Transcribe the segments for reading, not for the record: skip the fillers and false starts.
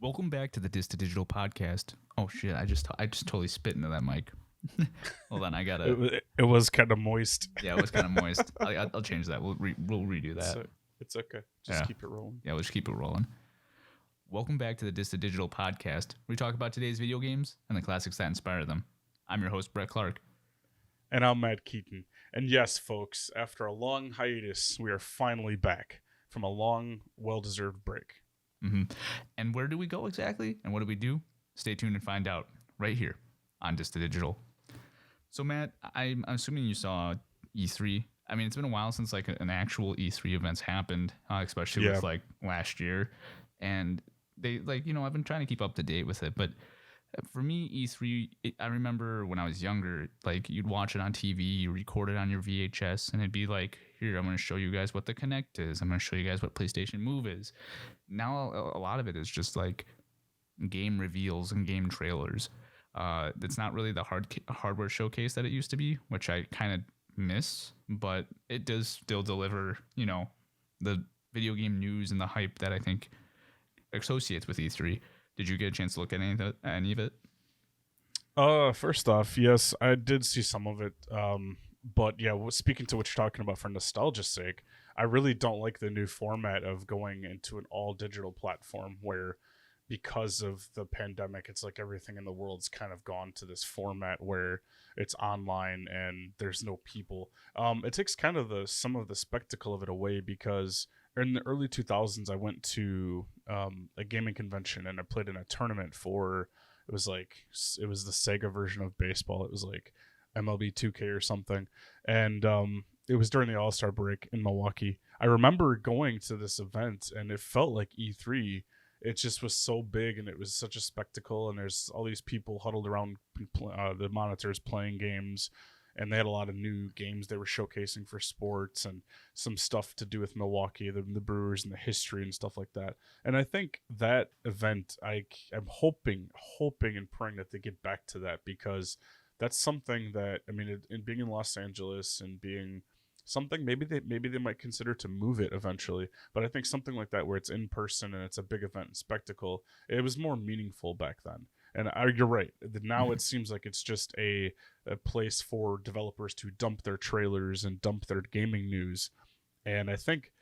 Welcome back to the Dis to Digital podcast. Oh shit! I just totally spit into that mic. Hold on, I gotta. It was kind of moist. Yeah, it was kind of moist. I'll change that. We'll redo that. It's okay. Just keep it rolling. Yeah, we'll just keep it rolling. Welcome back to the Dis to Digital podcast, where we talk about today's video games and the classics that inspire them. I'm your host, Brett Clark. And I'm Matt Keaton. And yes, folks, after a long hiatus, we are finally back from a long, well-deserved break. Mm-hmm. And where do we go exactly? And what do we do? Stay tuned and find out right here on Dis to Digital. So, Matt, I'm assuming you saw E3. I mean, it's been a while since like an actual E3 event's happened, especially with like last year. And they I've been trying to keep up to date with it. But for me, E3, I remember when I was younger, like you'd watch it on TV, you record it on your VHS, and it'd be like, here, I'm going to show you guys what the Kinect is. I'm going to show you guys what PlayStation Move is. Now, a lot of it is just like game reveals and game trailers. It's not really the hardware showcase that it used to be, which I kind of miss, but it does still deliver, the video game news and the hype that I think associates with E3. Did you get a chance to look at any of it? First off, yes, I did see some of it. But yeah, speaking to what you're talking about for nostalgia's sake, I really don't like the new format of going into an all digital platform where, because of the pandemic, it's like everything in the world's kind of gone to this format where it's online and there's no people. It takes kind of some of the spectacle of it away, because in the early 2000s, I went to a gaming convention and I played in a tournament for, it was the Sega version of baseball. It was like MLB 2K or something. And it was during the All-Star break in Milwaukee. I remember going to this event and it felt like E3. It just was so big and it was such a spectacle. And there's all these people huddled around the monitors playing games. And they had a lot of new games they were showcasing for sports and some stuff to do with Milwaukee, the Brewers and the history and stuff like that. And I think that event, I'm hoping and praying that they get back to that, because that's something that, I mean, in being in Los Angeles and being something, maybe they might consider to move it eventually. But I think something like that, where it's in person and it's a big event and spectacle, it was more meaningful back then. And you're right. Now it seems like it's just a place for developers to dump their trailers and dump their gaming news. And I think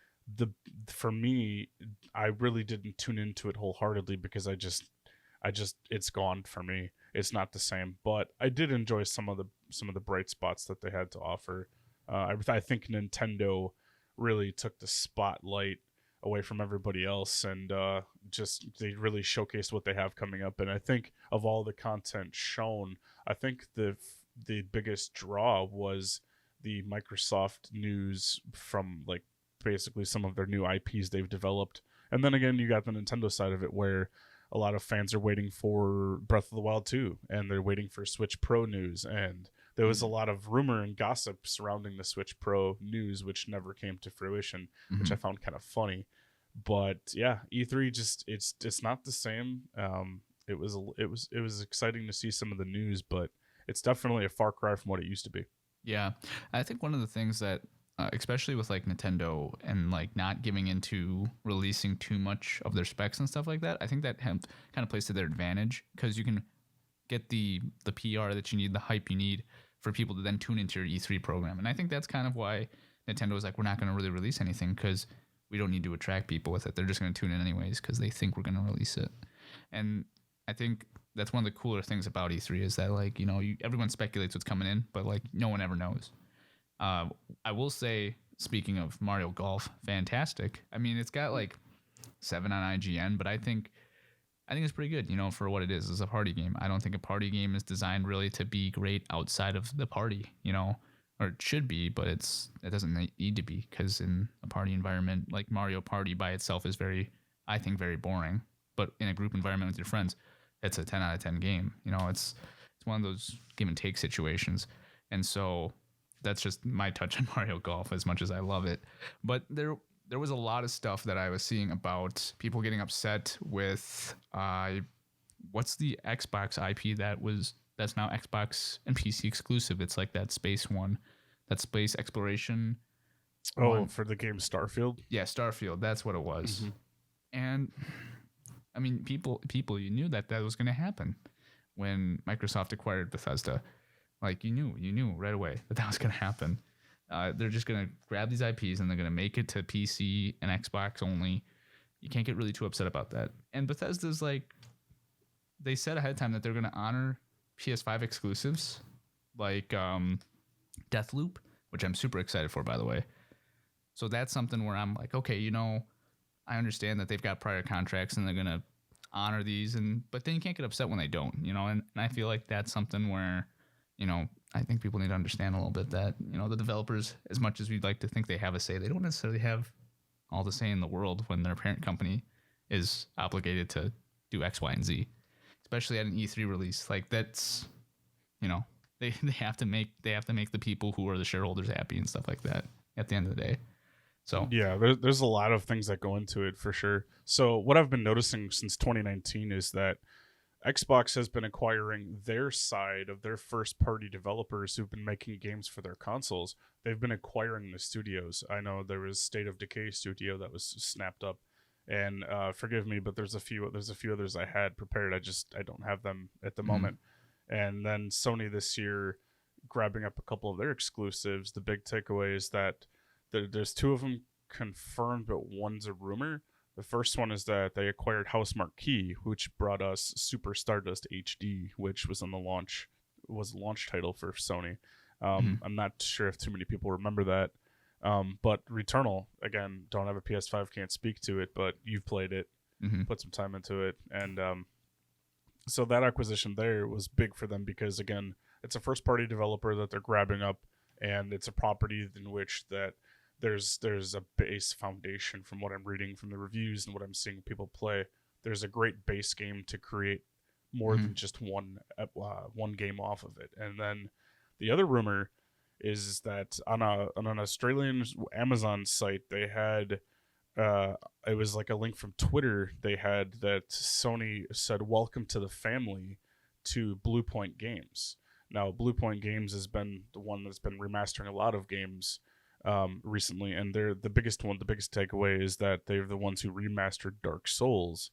for me, I really didn't tune into it wholeheartedly, because I just it's gone for me. It's not the same. But I did enjoy some of the bright spots that they had to offer. I think Nintendo really took the spotlight away from everybody else, and they really showcased what they have coming up. And I think of all the content shown, I think the biggest draw was the Microsoft news from like basically some of their new IPs they've developed. And then again, you got the Nintendo side of it, where a lot of fans are waiting for Breath of the Wild 2, and they're waiting for Switch Pro news. And there was a lot of rumor and gossip surrounding the Switch Pro news, which never came to fruition, which I found kind of funny. But yeah, E3 it's not the same. It was exciting to see some of the news, but it's definitely a far cry from what it used to be. Yeah, I think one of the things that, especially with like Nintendo and like not giving into releasing too much of their specs and stuff like that, I think that kind of plays to their advantage, because you can get the PR that you need, the hype you need for people to then tune into your E3 program. And I think that's kind of why Nintendo is like, we're not going to really release anything, because we don't need to attract people with it. They're just going to tune in anyways because they think we're going to release it. And I think that's one of the cooler things about E3 is that, like, everyone speculates what's coming in, but like no one ever knows. I will say, speaking of Mario Golf, fantastic. I mean, it's got like 7 on IGN, but I think it's pretty good, for what it is. It's a party game. I don't think a party game is designed really to be great outside of the party, or it should be, but it doesn't need to be, because in a party environment, like Mario Party by itself is very boring. But in a group environment with your friends, it's a 10 out of 10 game. It's one of those give and take situations. And so that's just my touch on Mario Golf, as much as I love it. But there was a lot of stuff that I was seeing about people getting upset with what's the Xbox IP that's now Xbox and PC exclusive. It's like that space one, that space exploration. Oh, for the game Starfield? Yeah, Starfield. That's what it was. And I mean, people, you knew that was going to happen when Microsoft acquired Bethesda. Like you knew right away that was going to happen. They're just going to grab these IPs and they're going to make it to PC and Xbox only. You can't get really too upset about that. And Bethesda's like, they said ahead of time that they're going to honor PS5 exclusives like Deathloop, which I'm super excited for, by the way. So that's something where I'm like, okay, I understand that they've got prior contracts and they're going to honor these, but then you can't get upset when they don't, and I feel like that's something where, I think people need to understand a little bit that, the developers, as much as we'd like to think they have a say, they don't necessarily have all the say in the world when their parent company is obligated to do X, Y, and Z, especially at an E3 release. Like that's, they have to make the people who are the shareholders happy and stuff like that at the end of the day. So yeah, there's a lot of things that go into it for sure. So what I've been noticing since 2019 is that Xbox has been acquiring their side of their first party developers who've been making games for their consoles. They've been acquiring the studios. I know there was State of Decay studio that was snapped up, and forgive me, but there's a few others I had prepared. I don't have them at the moment. And then Sony this year grabbing up a couple of their exclusives. The big takeaway is that there's two of them confirmed, but one's a rumor. The first one is that they acquired House Marquee, which brought us Super Stardust HD, which was the launch title for Sony. I'm not sure if too many people remember that. But Returnal, again, don't have a PS5, can't speak to it, but you've played it, put some time into it. And so that acquisition there was big for them because, again, it's a first-party developer that they're grabbing up, and it's a property in which that there's a base foundation from what I'm reading from the reviews and what I'm seeing people play. There's a great base game to create more than just one game off of it. And then the other rumor is that on an Australian Amazon site, they had it was like a link from Twitter. They had that Sony said, "Welcome to the family," to Blue Point Games. Now, Blue Point Games has been the one that's been remastering a lot of games recently, and they're the biggest takeaway is that they're the ones who remastered Dark Souls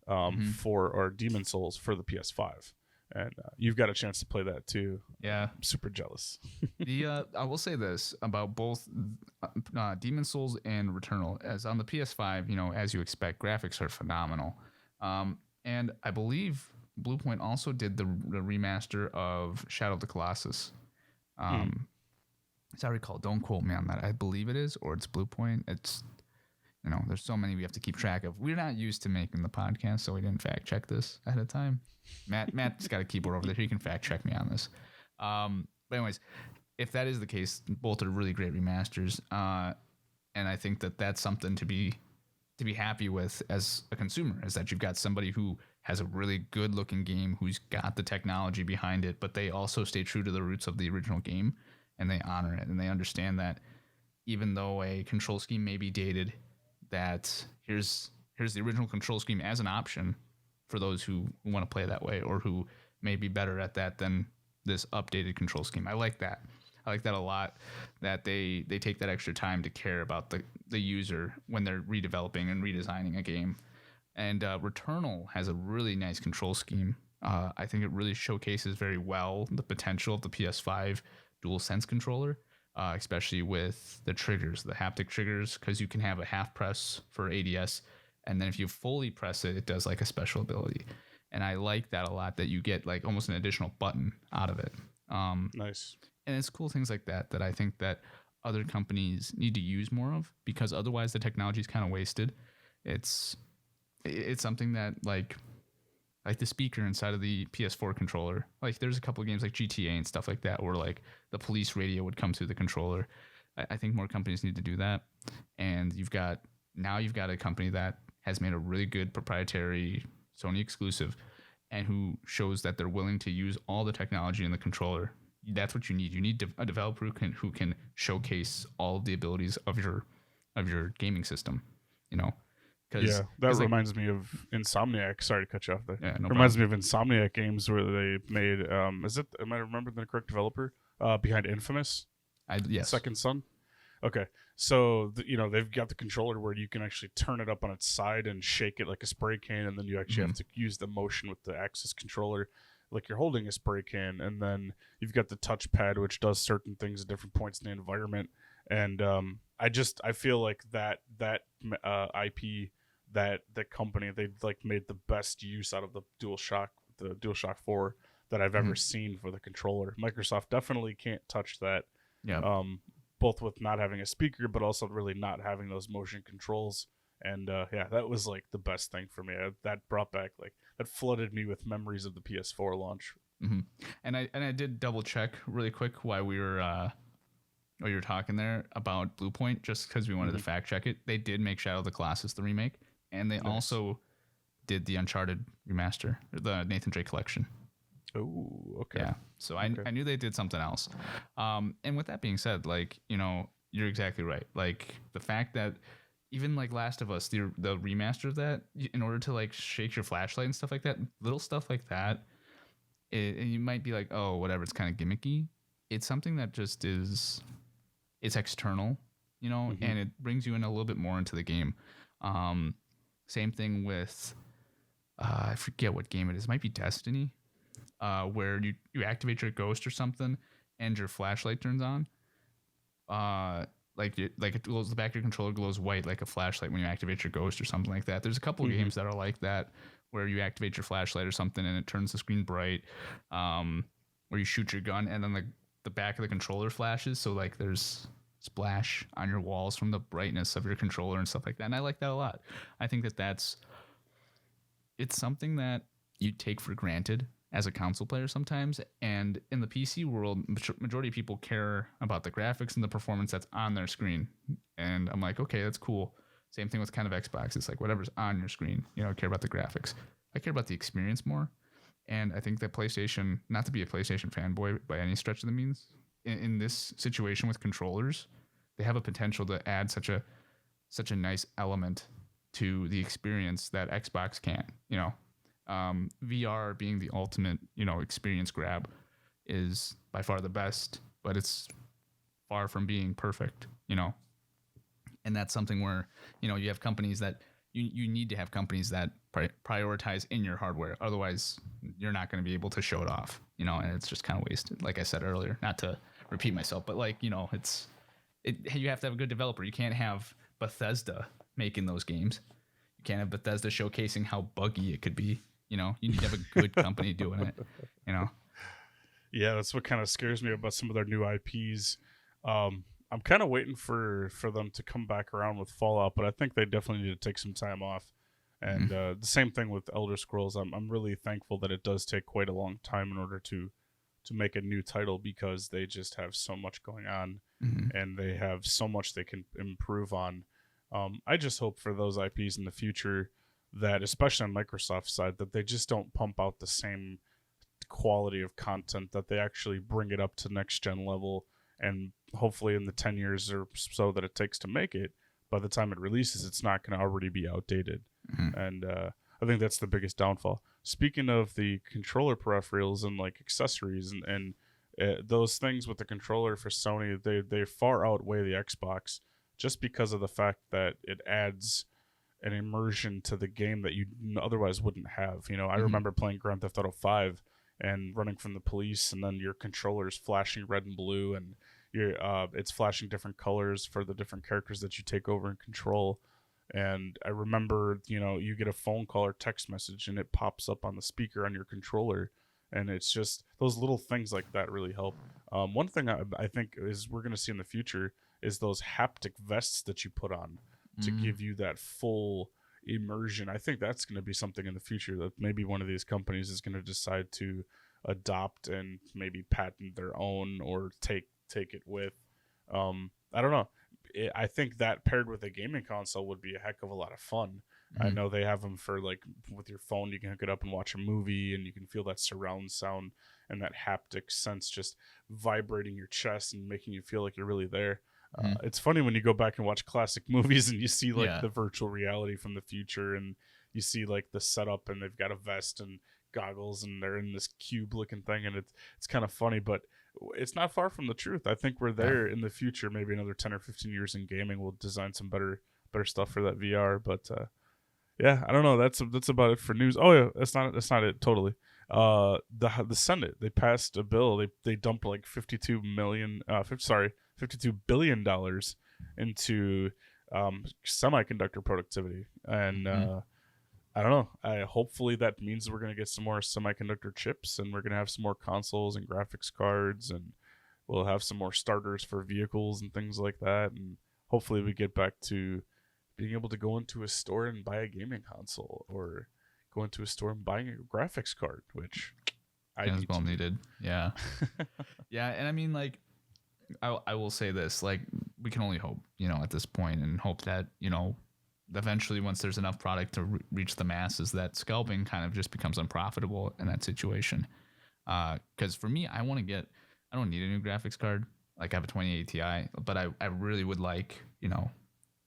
or Demon Souls for the PS5, and you've got a chance to play that too. Yeah, I'm super jealous. I will say this about both Demon Souls and Returnal. As on the PS5, as you expect, graphics are phenomenal, and I believe Blue Point also did the remaster of Shadow of the Colossus. As I recall, don't quote me on that. I believe it is, or it's Blue Point. It's, there's so many we have to keep track of. We're not used to making the podcast, so we didn't fact check this ahead of time. Matt's got a keyboard over there. He can fact check me on this. But anyways, if that is the case, both are really great remasters. And I think that that's something to be happy with as a consumer, is that you've got somebody who has a really good looking game, who's got the technology behind it, but they also stay true to the roots of the original game. And they honor it, and they understand that even though a control scheme may be dated, that here's the original control scheme as an option for those who want to play that way or who may be better at that than this updated control scheme. I like that. I like that a lot, that they take that extra time to care about the user when they're redeveloping and redesigning a game. And Returnal has a really nice control scheme. I think it really showcases very well the potential of the PS5 DualSense controller, especially with the triggers, the haptic triggers, because you can have a half press for ADS, and then if you fully press it, it does like a special ability. And I like that a lot, that you get like almost an additional button out of it. Nice. And it's cool things like that I think that other companies need to use more of, because otherwise the technology is kind of wasted. It's something that like the speaker inside of the PS4 controller. Like there's a couple of games like GTA and stuff like that where like the police radio would come through the controller. I think more companies need to do that. And you've got a company that has made a really good proprietary Sony exclusive and who shows that they're willing to use all the technology in the controller. That's what you need. You need a developer who can showcase all of the abilities of your gaming system, Yeah, that reminds me of Insomniac. Sorry to cut you off there. Yeah, no reminds me of Insomniac games where they made. Am I remembering the correct developer behind Infamous? Yes. Second Son. Okay, so they've got the controller where you can actually turn it up on its side and shake it like a spray can, and then you actually Hmm. have to use the motion with the Axis controller, like you're holding a spray can, and then you've got the touchpad which does certain things at different points in the environment. And I feel like that IP, that the company, they like made the best use out of the DualShock 4 that I've Hmm. ever seen for the controller. Microsoft definitely can't touch that. Yeah. Um, both with not having a speaker, but also really not having those motion controls. And yeah, that was like the best thing for me. That brought back, like, that flooded me with memories of the PS4 launch. Hmm. And I did double check really quick while you were talking there about Blue Point, just because we wanted to Hmm. fact check it. They did make Shadow of the Colossus the remake, and they Nice. also did the Uncharted remaster, the Nathan Drake collection. Oh, okay. Yeah. So Okay. I knew they did something else. And with that being said, like, you're exactly right. Like the fact that even like Last of Us, the remaster of that, in order to like shake your flashlight and stuff like that, little stuff like that, and you might be like, oh, whatever, it's kind of gimmicky. It's something that just is, it's external, Hmm. and it brings you in a little bit more into the game. Um, Same thing with, I forget what game it is. It might be Destiny, where you activate your ghost or something, and your flashlight turns on. Like it glows, the back of your controller glows white like a flashlight when you activate your ghost or something like that. There's a couple of Hmm. games that are like that, where you activate your flashlight or something and it turns the screen bright. Or you shoot your gun and then the back of the controller flashes, so like there's splash on your walls from the brightness of your controller and stuff like that. And I like that a lot. I think that it's something that you take for granted as a console player sometimes. And in the PC world, majority of people care about the graphics and the performance that's on their screen. And I'm like, okay, that's cool. Same thing with kind of Xbox. It's like whatever's on your screen, I care about the graphics. I care about the experience more. And I think that PlayStation, not to be a PlayStation fanboy by any stretch of the means, in this situation with controllers, they have a potential to add such a nice element to the experience that Xbox can't. VR being the ultimate, experience grab is by far the best, but it's far from being perfect. And that's something where, you have companies that you need to have companies that prioritize in your hardware. Otherwise, you're not going to be able to show it off, and it's just kind of wasted. Like I said earlier, not to repeat myself, but like, you have to have a good developer. You can't have Bethesda making those games. You can't have Bethesda showcasing how buggy it could be. You need to have a good company doing it. You know. Yeah, that's what kind of scares me about some of their new IPs. I'm kind of waiting for them to come back around with Fallout, but I think they definitely need to take some time off. And Mm-hmm. the same thing with Elder Scrolls. I'm really thankful that it does take quite a long time in order to make a new title, because they just have so much going on, Mm-hmm. and they have so much they can improve on. I just hope for those IPs in the future that, especially on Microsoft's side, that they just don't pump out the same quality of content, that they actually bring it up to next gen level, and hopefully in the 10 years or so that it takes to make it, by the time it releases, it's not going to already be outdated. Mm-hmm. And I think that's the biggest downfall. Speaking of the controller peripherals and like accessories and those things with the controller for Sony, they far outweigh the Xbox, just because of the fact that it adds an immersion to the game that you otherwise wouldn't have. I Mm-hmm. remember playing Grand Theft Auto 5 and running from the police, and then your controller is flashing red and blue, and it's flashing different colors for the different characters that you take over and control. And I remember, you get a phone call or text message, and it pops up on the speaker on your controller. And it's just those little things like that really help. One thing I think is we're going to see in the future is those haptic vests that you put on to Mm-hmm. give you that full immersion. I think that's going to be something in the future that maybe one of these companies is going to decide to adopt and maybe patent their own, or take it with. I don't know. I think that paired with a gaming console would be a heck of a lot of fun. I Mm-hmm. know they have them for, like, with your phone, you can hook it up and watch a movie, and you can feel that surround sound and that haptic sense just vibrating your chest and making you feel like you're really there. Mm-hmm. It's funny when you go back and watch classic movies and you see like Yeah. the virtual reality from the future, and you see like the setup, and they've got a vest and goggles, and they're in this cube looking thing, and it's kind of funny, but it's not far from the truth. I think we're Yeah. there in the future. Maybe another 10 or 15 years in gaming, we'll design some better stuff for that VR. But yeah, I don't know. That's about it for news. Oh yeah, that's not it totally. The Senate, they passed a bill. They dumped like 52 billion dollars into semiconductor productivity, and I don't know. Hopefully that means we're gonna get some more semiconductor chips, and we're gonna have some more consoles and graphics cards, and we'll have some more starters for vehicles and things like that. And hopefully we get back to being able to go into a store and buy a gaming console, or go into a store and buying a graphics card, which I As need well to do. needed. Yeah. Yeah. And I mean, like, I will say this, like, we can only hope, at this point, and hope that, eventually once there's enough product to reach the masses, that scalping kind of just becomes unprofitable in that situation. Because for me, I don't need a new graphics card. Like, I have a 2080 Ti, but I really would like,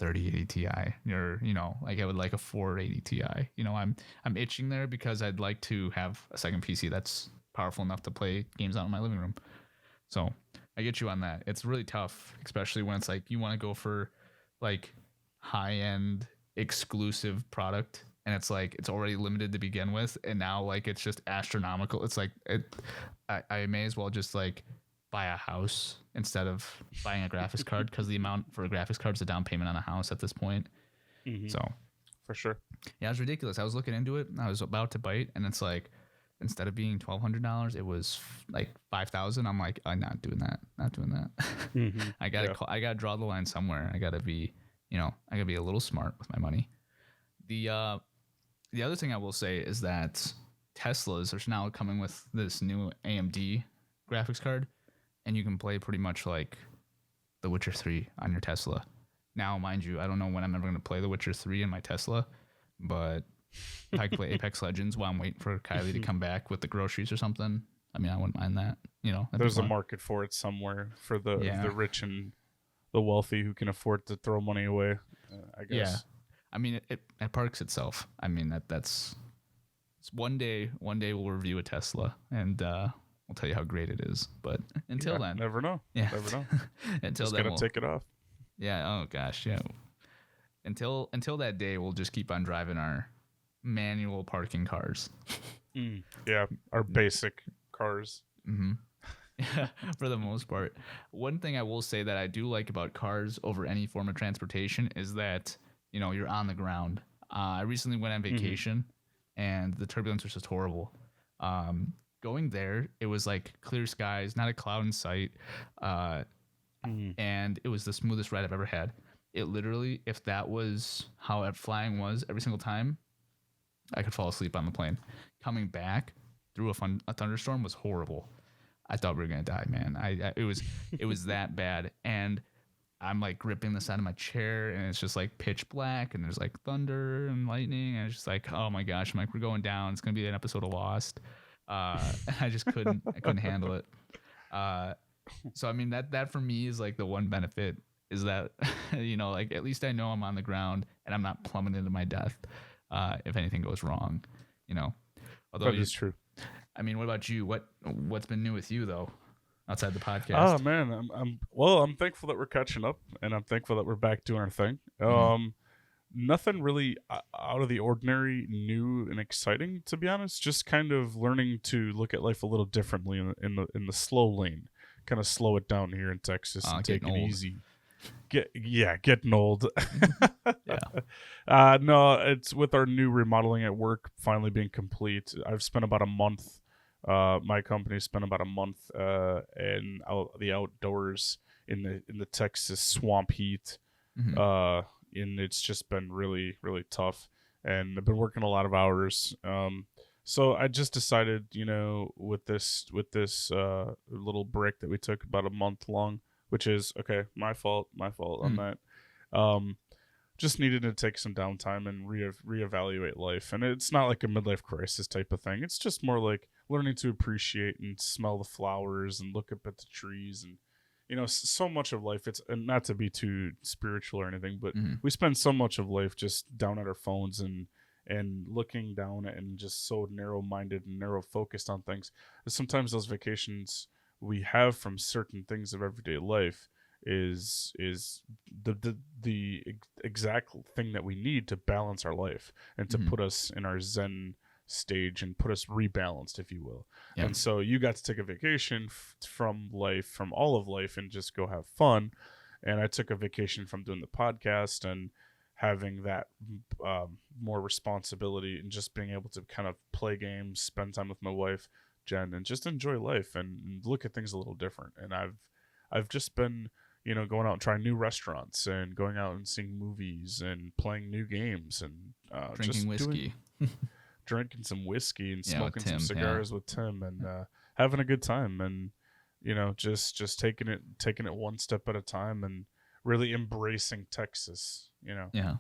3080 Ti, or, like, I would like a 480 Ti. I'm itching there because I'd like to have a second PC that's powerful enough to play games out in my living room. So I get you on that. It's really tough, especially when it's like you want to go for like high end exclusive product, and it's like it's already limited to begin with, and now like it's just astronomical. It's like I may as well just like buy a house instead of buying a graphics card, because the amount for a graphics card is a down payment on a house at this point. Mm-hmm. So For sure. yeah, it's ridiculous. I was looking into it. I was about to bite, and it's like instead of being $1,200, it was like $5,000. I'm like, I'm not doing that. Not doing that. Mm-hmm. I gotta draw the line somewhere. I gotta be, I gotta be a little smart with my money. The other thing I will say is that Teslas are now coming with this new AMD graphics card, and you can play pretty much like The Witcher 3 on your Tesla. Now, mind you, I don't know when I'm ever going to play The Witcher 3 in my Tesla, but if I could play Apex Legends while I'm waiting for Kylie to come back with the groceries or something, I mean, I wouldn't mind that. There's a market for it somewhere for the rich and the wealthy who can afford to throw money away, I guess. Yeah. I mean, it parks itself. I mean, that's one day we'll review a Tesla, and we'll tell you how great it is. But until then, never know. yeah. Never know. Until Just then, gotta take it off. Yeah. Oh gosh. Yeah. Until that day, we'll just keep on driving our manual parking cars. Yeah, our basic cars. Mm-hmm. Yeah, for the most part. One thing I will say that I do like about cars over any form of transportation is that you're on the ground. I recently went on vacation, and the turbulence was just horrible. Going there, it was like clear skies, not a cloud in sight, and it was the smoothest ride I've ever had. It literally, if that was how flying was every single time, I could fall asleep on the plane. Coming back through a thunderstorm was horrible. I thought we were gonna die, man. It was that bad, and I'm like gripping the side of my chair, and it's just like pitch black, and there's like thunder and lightning, and it's just like, oh my gosh, I'm like, we're going down. It's gonna be an episode of Lost. I just couldn't handle it. So I mean that for me is like the one benefit is that like at least I know I'm on the ground and I'm not plummeting to my death if anything goes wrong. Although That is true. I mean, what about you? What's been new with you though, outside the podcast? Oh man, I'm thankful that we're catching up, and I'm thankful that we're back doing our thing. Nothing really out of the ordinary, new and exciting, to be honest. Just kind of learning to look at life a little differently in the slow lane. Kind of slow it down here in Texas and take it easy. Getting old. Yeah. No, it's with our new remodeling at work finally being complete. I've spent about a month. My company spent about a month in the outdoors in the Texas swamp heat. Mm-hmm. And it's just been really, really tough. And I've been working a lot of hours. So I just decided, with this little break that we took about a month long, which is okay, my fault on that. Just needed to take some downtime and reevaluate life. And it's not like a midlife crisis type of thing. It's just more like learning to appreciate and smell the flowers and look up at the trees. And so much of life, it's, and not to be too spiritual or anything, but we spend so much of life just down at our phones and and looking down and just so narrow-minded and narrow-focused on things. Sometimes those vacations we have from certain things of everyday life is the exact thing that we need to balance our life and to Hmm. put us in our zen stage and put us rebalanced, if you will. Yeah. And so you got to take a vacation from life, from all of life, and just go have fun. And I took a vacation from doing the podcast and having that more responsibility and just being able to kind of play games, spend time with my wife, Jen, and just enjoy life and look at things a little different. And I've just been, going out and trying new restaurants and going out and seeing movies and playing new games and Drinking whiskey. drinking some whiskey and Yeah, with smoking some Tim, cigars with Tim and having a good time and just taking it one step at a time and really embracing Texas. Yeah.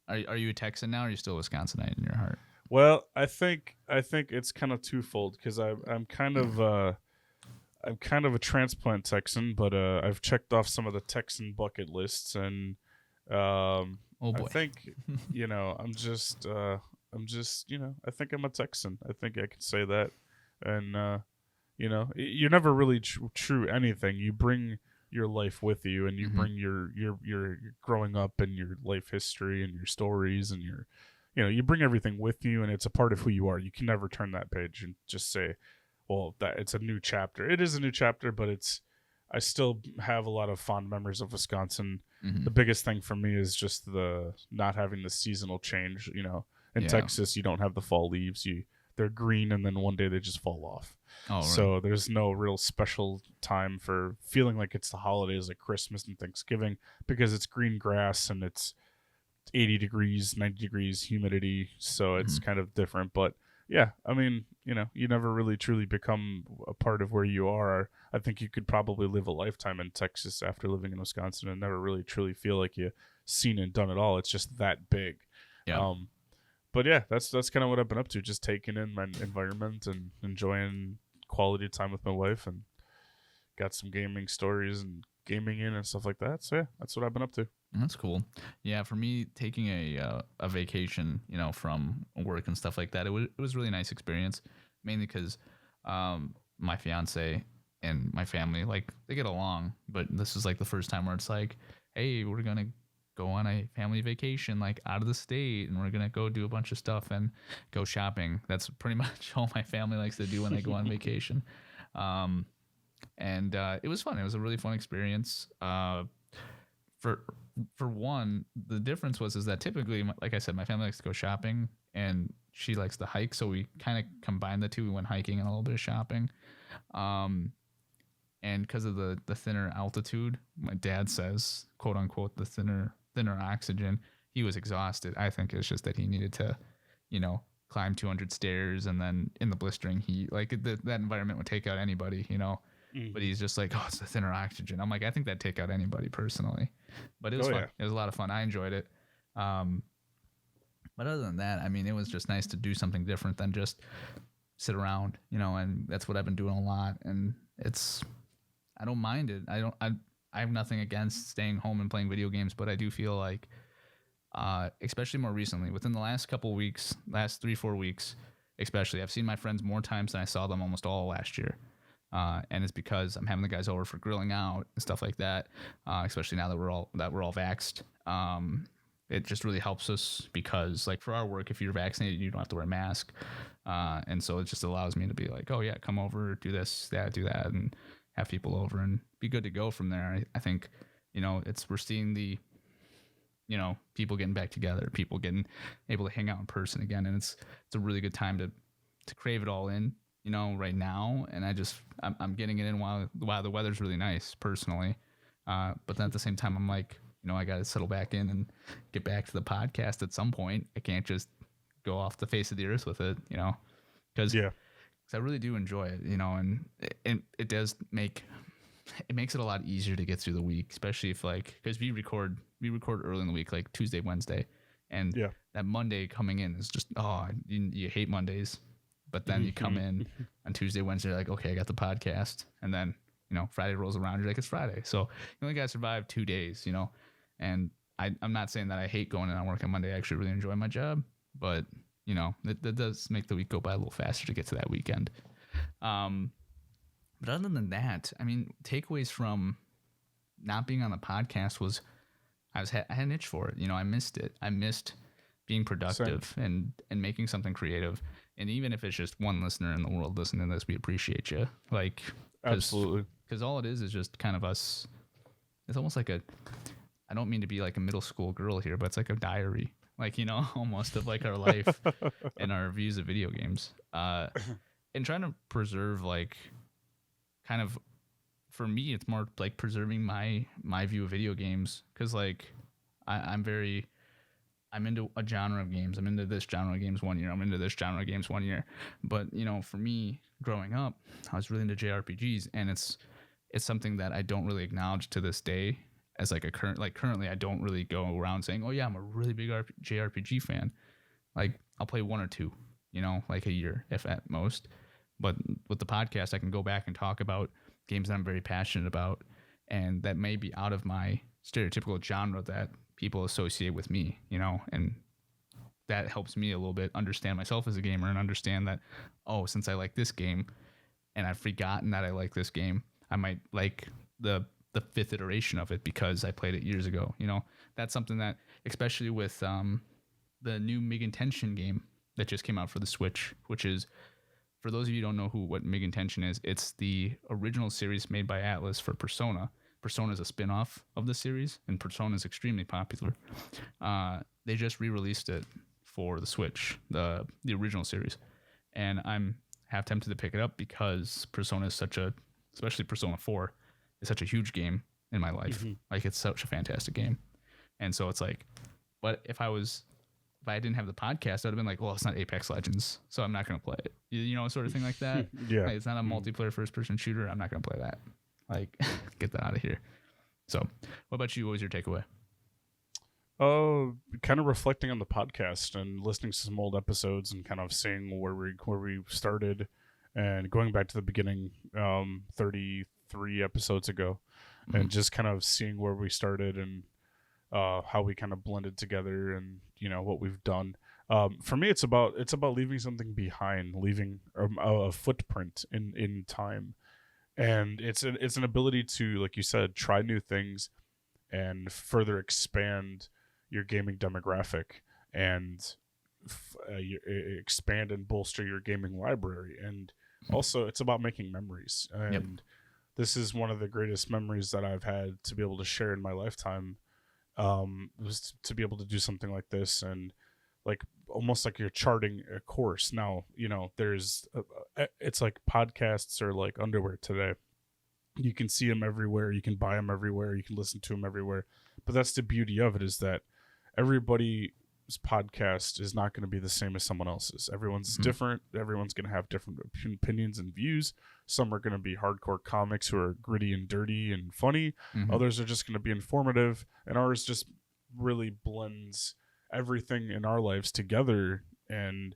Are you a Texan now, or are you still a Wisconsinite in your heart? Well, I think it's kind of twofold because I'm kind of a transplant Texan, but I've checked off some of the Texan bucket lists and Oh boy. I think I think I'm a Texan. I think I could say that. And you're never really true anything. You bring your life with you, and you Mhm. bring your growing up and your life history and your stories and you bring everything with you, and it's a part of who you are. You can never turn that page and just say, well, that it's a new chapter. It is a new chapter, but I still have a lot of fond memories of Wisconsin. Mhm. The biggest thing for me is just the not having the seasonal change. In Yeah. Texas, you don't have the fall leaves. They're green, and then one day they just fall off. Oh, right. So there's no real special time for feeling like it's the holidays, like Christmas and Thanksgiving, because it's green grass and it's 80 degrees, 90 degrees, humidity. So it's Mhm. kind of different. But yeah, I mean, you never really truly become a part of where you are. I think you could probably live a lifetime in Texas after living in Wisconsin and never really truly feel like you seen and done it all. It's just that big. Yeah. But yeah, that's kind of what I've been up to, just taking in my environment and enjoying quality time with my wife, and got some gaming stories and gaming in and stuff like that. So yeah, that's what I've been up to. That's cool. Yeah, for me, taking a vacation, from work and stuff like that, it was a really nice experience. Mainly because my fiance and my family, like, they get along, but this is like the first time where it's like, hey, we're gonna go on a family vacation, like, out of the state, and we're gonna go do a bunch of stuff and go shopping. That's pretty much all my family likes to do when they go on vacation. And it was fun. It was a really fun experience. For one, the difference is that typically, like I said, my family likes to go shopping and she likes to hike, so we kind of combined the two. We went hiking and a little bit of shopping. And because of the thinner altitude, my dad says, quote unquote, the thinner oxygen, he was exhausted. I think it's just that he needed to, climb 200 stairs, and then in the blistering heat, like, that environment would take out anybody. But he's just like, oh, it's the thinner oxygen. I'm like, I think that'd take out anybody personally. But it was fun. Yeah. It was a lot of fun. I enjoyed it. But other than that, I mean, it was just nice to do something different than just sit around, and that's what I've been doing a lot. And I don't mind it. I have nothing against staying home and playing video games, but I do feel like, especially more recently, within the last couple weeks, last 3-4 weeks, especially, I've seen my friends more times than I saw them almost all last year. And it's because I'm having the guys over for grilling out and stuff like that. Especially now that we're all vaxxed. It just really helps us because, like, for our work, if you're vaccinated, you don't have to wear a mask. And so it just allows me to be like, oh yeah, come over, do this, that, do that, and have people over and be good to go from there. I think, we're seeing the, people getting back together, people getting able to hang out in person again. And it's a really good time to crave it all in, right now. And I'm getting it in while the weather's really nice personally. But then at the same time, I'm like, I got to settle back in and get back to the podcast at some point. I can't just go off the face of the earth with it, because I really do enjoy it, and it makes it a lot easier to get through the week, especially if, like, because we record early in the week, like Tuesday, Wednesday, and that Monday coming in is just, you hate Mondays. But then you come in on Tuesday, Wednesday, like, okay, I got the podcast. And then, Friday rolls around, you're like, it's Friday. So you only got to survive 2 days, And I'm not saying that I hate going in on work on Monday. I actually really enjoy my job. but that does make the week go by a little faster to get to that weekend. But other than that, I mean, takeaways from not being on the podcast was I had an itch for it. I missed it. I missed being productive and making something creative. And even if it's just one listener in the world listening to this, we appreciate you. Like, Absolutely. Because all it is just kind of us. It's almost like I don't mean to be like a middle school girl here, but it's like a diary, like, almost of like our life and our views of video games. And trying to preserve, like, kind of, for me, it's more like preserving my view of video games. Cause like I'm into a genre of games. I'm into this genre of games one year. I'm into this genre of games one year. But, for me growing up, I was really into JRPGs, and it's something that I don't really acknowledge to this day as like currently I don't really go around saying, oh yeah, I'm a really big JRPG fan. Like I'll play one or two, like a year if at most. But with the podcast, I can go back and talk about games that I'm very passionate about, and that may be out of my stereotypical genre that people associate with me, and that helps me a little bit understand myself as a gamer and understand that, oh, since I like this game and I've forgotten that I like this game, I might like the fifth iteration of it because I played it years ago. That's something that, especially with the new Mega Tension game that just came out for the Switch, which is, for those of you who don't know what Mega Tension is, it's the original series made by Atlas for Persona. Persona is a spin-off of the series, and Persona is extremely popular. They just re-released it for the Switch, the original series, and I'm half tempted to pick it up because Persona is especially Persona 4, is such a huge game in my life. Mm-hmm. Like, it's such a fantastic game, and so it's like, but if I didn't have the podcast, I'd have been like, well, it's not Apex Legends, so I'm not going to play it. Sort of thing like that. Yeah. Like, it's not a multiplayer first-person shooter. I'm not going to play that. Like, get that out of here. So, what about you? What was your takeaway? Kind of reflecting on the podcast and listening to some old episodes and kind of seeing where we started and going back to the beginning, 33 episodes ago, mm-hmm. and just kind of seeing where we started and how we kind of blended together and what we've done. For me, it's about leaving something behind, leaving a footprint in time, and it's an ability to, like you said, try new things and further expand your gaming demographic and expand and bolster your gaming library. And also, it's about making memories. And yep. This is one of the greatest memories that I've had to be able to share in my lifetime. Was to be able to do something like this, and like almost like you're charting a course. Now, there's it's like podcasts are like underwear today. You can see them everywhere, you can buy them everywhere, you can listen to them everywhere. But that's the beauty of it, is that everybody's podcast is not going to be the same as someone else's. Everyone's mm-hmm. different. Everyone's going to have different opinions and views. Some are going to be hardcore comics who are gritty and dirty and funny. Mm-hmm. Others are just going to be informative. And ours just really blends everything in our lives together and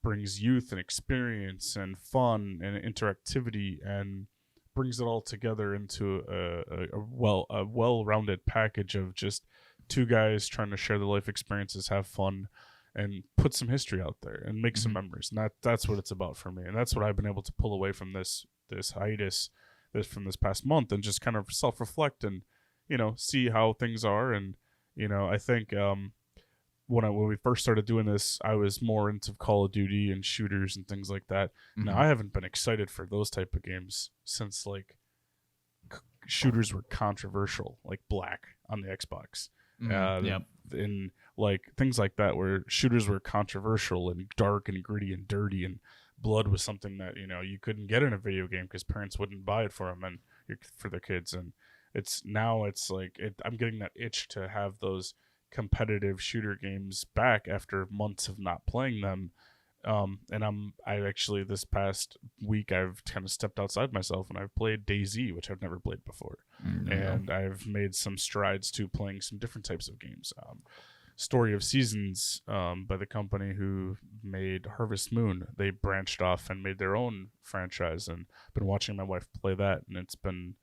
brings youth and experience and fun and interactivity and brings it all together into a well-rounded package of just two guys trying to share their life experiences, have fun, and put some history out there and make mm-hmm. some memories. And that's what it's about for me. And that's what I've been able to pull away from this hiatus from this past month, and just kind of self-reflect and, see how things are. And, I think when we first started doing this, I was more into Call of Duty and shooters and things like that. Mm-hmm. Now, I haven't been excited for those type of games since, like, shooters were controversial, like Black on the Xbox. Yep. And like things like that, where shooters were controversial and dark and gritty and dirty, and blood was something that you couldn't get in a video game because parents wouldn't buy it for them and for their kids. And it's like I'm getting that itch to have those competitive shooter games back after months of not playing them. And I actually, this past week, I've kind of stepped outside myself and I've played DayZ, which I've never played before. Mm-hmm. And I've made some strides to playing some different types of games. Story of Seasons, by the company who made Harvest Moon, they branched off and made their own franchise, and been watching my wife play that, and it's been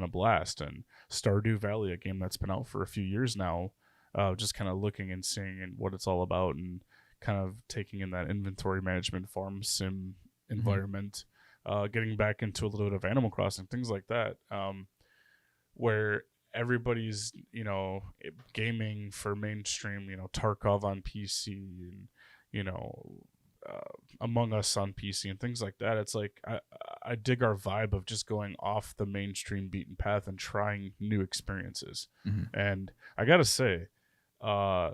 a blast. And Stardew Valley, a game that's been out for a few years now, just kind of looking and seeing and what it's all about, and kind of taking in that inventory management farm sim Mhm. environment, getting back into a little bit of Animal Crossing, things like that, where everybody's gaming for mainstream, Tarkov on PC and you know Among Us on PC and things like that. It's like I dig our vibe of just going off the mainstream beaten path and trying new experiences. Mhm. And I gotta say, uh,